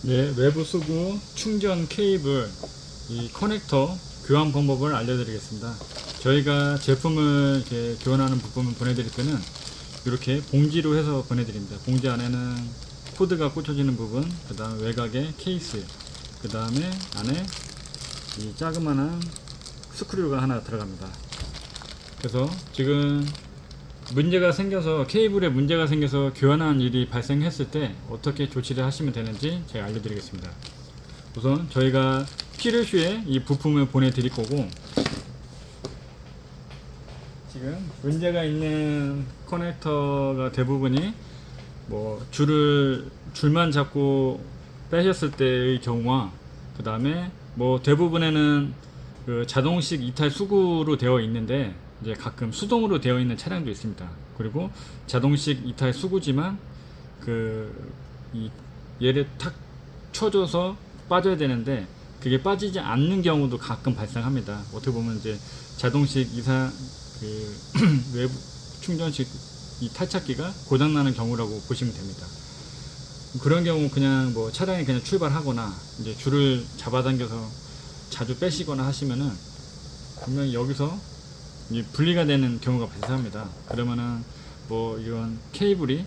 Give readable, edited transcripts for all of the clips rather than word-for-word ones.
네, 외부 수구 충전 케이블 이 커넥터 교환 방법을 알려드리겠습니다. 저희가 제품을 이렇게 교환하는 부품을 보내드릴 때는 이렇게 봉지로 해서 보내드립니다. 봉지 안에는 코드가 꽂혀지는 부분, 그 다음 외곽에 케이스, 그 다음에 안에 이 자그마한 스크류가 하나 들어갑니다. 그래서 지금 문제가 생겨서 케이블에 문제가 생겨서 교환하는 일이 발생했을 때 어떻게 조치를 하시면 되는지 제가 알려드리겠습니다. 우선 저희가 필요시에 이 부품을 보내드릴 거고, 지금 문제가 있는 커넥터가 대부분이 뭐 줄만 잡고 빼셨을 때의 경우와, 그 다음에 뭐 대부분에는 그 자동식 이탈 수구로 되어 있는데 이제 가끔 수동으로 되어 있는 차량도 있습니다. 그리고 자동식 이탈 수구지만 얘를 탁 쳐줘서 빠져야 되는데 그게 빠지지 않는 경우도 가끔 발생합니다. 어떻게 보면 이제 자동식 이상 외부 충전식 이 탈착기가 고장나는 경우라고 보시면 됩니다. 그런 경우 그냥 뭐 차량이 그냥 출발하거나 이제 줄을 잡아당겨서 자주 빼시거나 하시면은 분명히 여기서 분리가 되는 경우가 발생합니다. 그러면은 뭐 이런 케이블이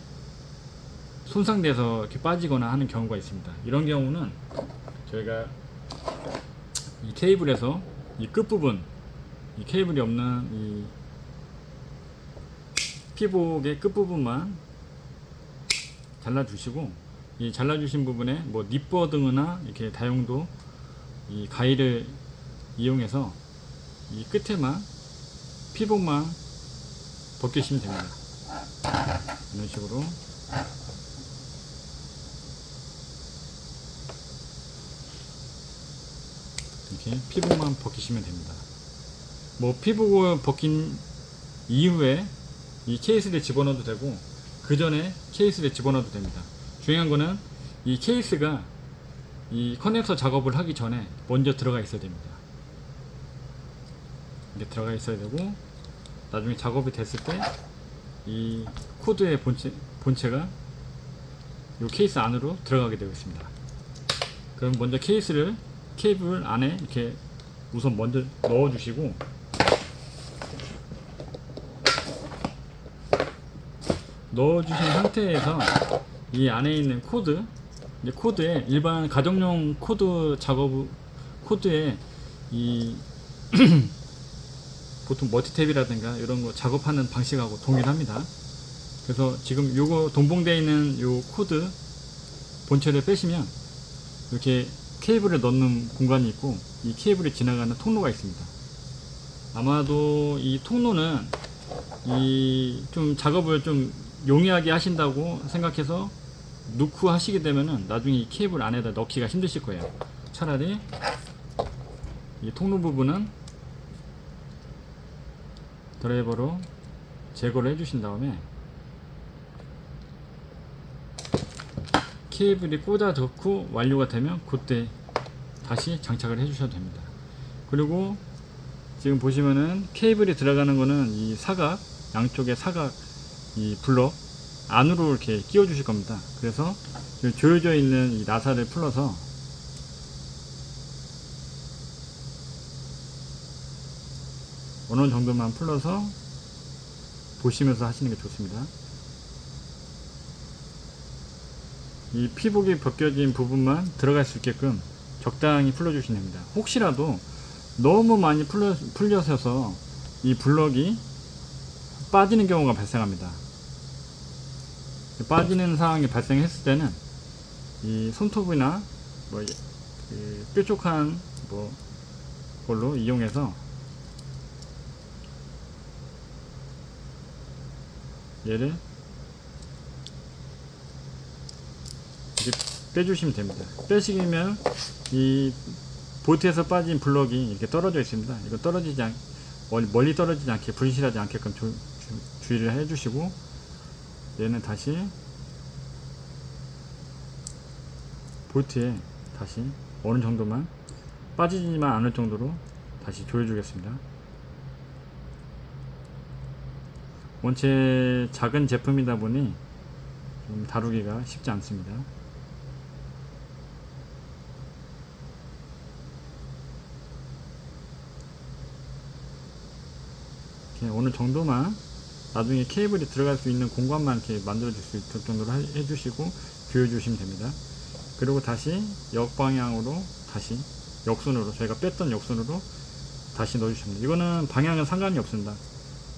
손상돼서 이렇게 빠지거나 하는 경우가 있습니다. 이런 경우는 저희가 이 케이블에서 이 끝부분, 이 케이블이 없는 이 피복의 끝부분만 잘라주시고, 이 잘라주신 부분에 뭐 니퍼 등이나 이렇게 다용도 이 가위를 이용해서 이 끝에만 피복만 벗기시면 됩니다. 이런 식으로 이렇게 피복만 벗기시면 됩니다. 뭐 피복을 벗긴 이후에 이 케이스를 집어넣어도 되고 그 전에 케이스를 집어넣어도 됩니다. 중요한 거는 이 케이스가 이 커넥터 작업을 하기 전에 먼저 들어가 있어야 됩니다. 이게 들어가 있어야 되고, 나중에 작업이 됐을 때 이 코드의 본체가 이 케이스 안으로 들어가게 되어 있습니다. 그럼 먼저 케이블 안에 이렇게 우선 먼저 넣어 주시고, 넣어 주신 상태에서 이 안에 있는 이제 코드에 일반 가정용 코드 코드에 이 보통 머티탭이라든가 이런 거 작업하는 방식하고 동일합니다. 그래서 지금 요거 동봉되어 있는 요 코드 본체를 빼시면 이렇게 케이블을 넣는 공간이 있고, 이 케이블이 지나가는 통로가 있습니다. 아마도 이 통로는 이 좀 작업을 좀 용이하게 하신다고 생각해서 넣고 하시게 되면은 나중에 이 케이블 안에다 넣기가 힘드실 거예요. 차라리 이 통로 부분은 드라이버로 제거를 해주신 다음에 케이블이 꽂아 넣고 완료가 되면 그때 다시 장착을 해주셔도 됩니다. 그리고 지금 보시면은 케이블이 들어가는 거는 이 사각, 양쪽의 사각 이 블럭 안으로 이렇게 끼워 주실 겁니다. 그래서 지금 조여져 있는 이 나사를 풀어서 어느 정도만 풀러서 보시면서 하시는 게 좋습니다. 이 피복이 벗겨진 부분만 들어갈 수 있게끔 적당히 풀러 주시면 됩니다. 혹시라도 너무 많이 풀려서 이 블럭이 빠지는 경우가 발생합니다. 빠지는 상황이 발생했을 때는 이 손톱이나 뭐 뾰족한 뭐 걸로 이용해서 얘를 이렇게 빼주시면 됩니다. 빼시면 이 볼트에서 빠진 블럭이 이렇게 떨어져 있습니다. 이거 멀리 떨어지지 않게, 분실하지 않게끔 주의를 해주시고, 얘는 다시 볼트에 다시 어느 정도만 빠지지만 않을 정도로 다시 조여주겠습니다. 원체 작은 제품이다 보니 좀 다루기가 쉽지 않습니다. 이렇게 어느 정도만 나중에 케이블이 들어갈 수 있는 공간만 이렇게 만들어 줄 수 있을 정도로 해주시고 조여 주시면 됩니다. 그리고 다시 역방향으로 다시 역순으로 저희가 뺐던 역순으로 다시 넣어 주시면 됩니다. 이거는 방향은 상관이 없습니다.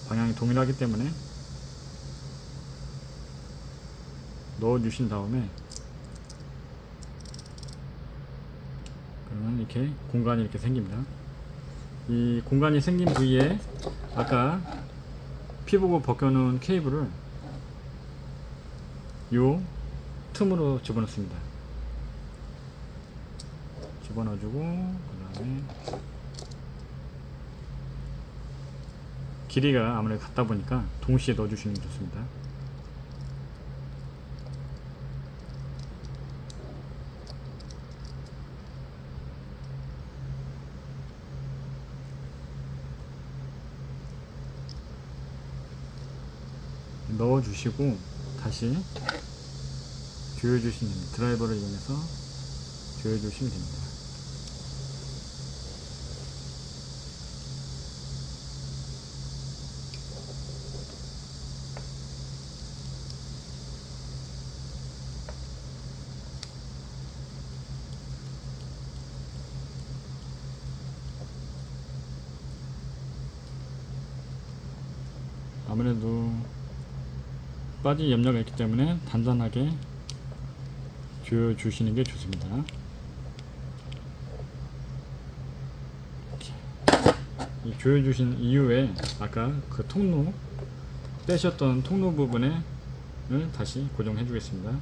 방향이 동일하기 때문에 넣어 주신 다음에 그러면 이렇게 공간이 이렇게 생깁니다. 이 공간이 생긴 부위에 아까 피보고 벗겨놓은 케이블을 요 틈으로 집어넣습니다. 집어넣어주고 그 다음에 길이가 아무래도 같다 보니까 동시에 넣어주시는 게 좋습니다. 넣어주시고 다시 조여주시면 됩니다. 드라이버를 이용해서 조여주시면 됩니다. 아무래도 빠질 염려가 있기 때문에 단단하게 조여 주시는 게 좋습니다. 이 조여 주신 이후에 아까 그 통로 빼셨던 통로 부분을 다시 고정해 주겠습니다.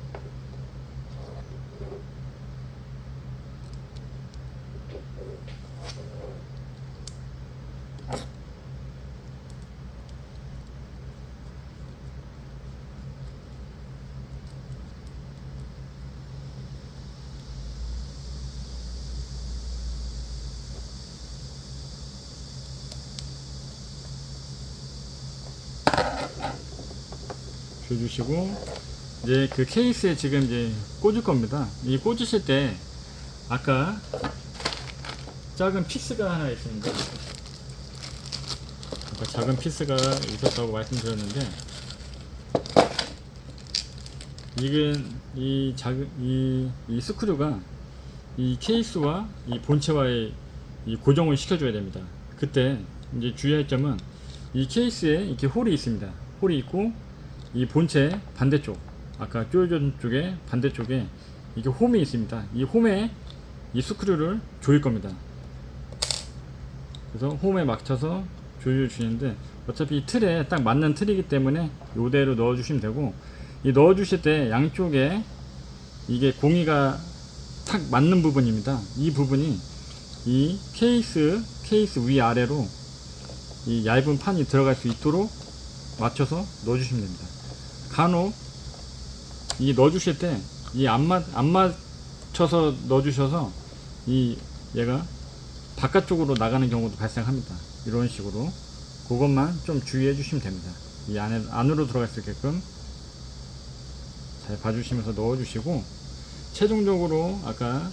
줘주시고 이제 그 케이스에 지금 이제 꽂을 겁니다. 이 꽂으실 때 아까 작은 피스가 하나 있습니다. 아까 작은 피스가 있었다고 말씀드렸는데 이 스크류가 이 케이스와 이 본체와의 이 고정을 시켜줘야 됩니다. 그때 이제 주의할 점은 이 케이스에 이렇게 홀이 있습니다. 홀이 있고 이 본체 반대쪽 아까 조여준 쪽에 반대쪽에 이게 홈이 있습니다. 이 홈에 이 스크류를 조일 겁니다. 그래서 홈에 맞춰서 조여 주시는데 어차피 이 틀에 딱 맞는 틀이기 때문에 이대로 넣어 주시면 되고 이 넣어 주실 때 양쪽에 이게 공이가 딱 맞는 부분입니다. 이 부분이 이 케이스 위아래로 이 얇은 판이 들어갈 수 있도록 맞춰서 넣어 주시면 됩니다. 간혹 이 넣어 주실 때 이 안 맞춰서 넣어 주셔서 이 얘가 바깥쪽으로 나가는 경우도 발생합니다. 이런 식으로 그것만 좀 주의해 주시면 됩니다. 이 안으로 들어갈 수 있게끔 잘 봐주시면서 넣어 주시고 최종적으로 아까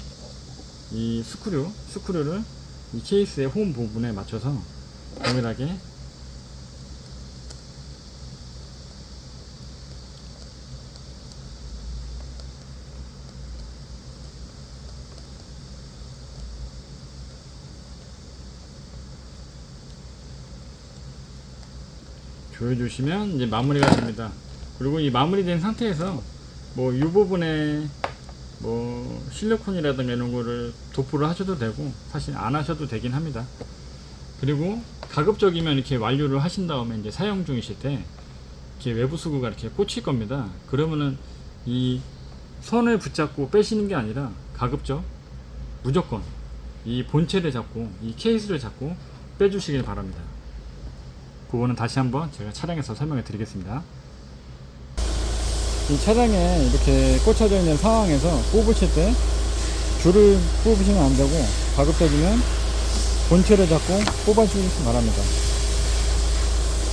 이 스크류를 이 케이스의 홈 부분에 맞춰서 동일하게 조여주시면 이제 마무리가 됩니다. 그리고 이 마무리된 상태에서 뭐 이 부분에 뭐 실리콘이라든가 이런 거를 도포를 하셔도 되고 사실 안 하셔도 되긴 합니다. 그리고 가급적이면 이렇게 완료를 하신 다음에 이제 사용 중이실 때 이렇게 외부 수구가 이렇게 꽂힐 겁니다. 그러면은 이 선을 붙잡고 빼시는 게 아니라 가급적 무조건 이 본체를 잡고 이 케이스를 잡고 빼주시길 바랍니다. 그거는 다시 한번 제가 차량에서 설명해 드리겠습니다. 이 차량에 이렇게 꽂혀져 있는 상황에서 뽑으실 때 줄을 뽑으시면 안 되고 가급적이면 본체를 잡고 뽑아주시기 바랍니다.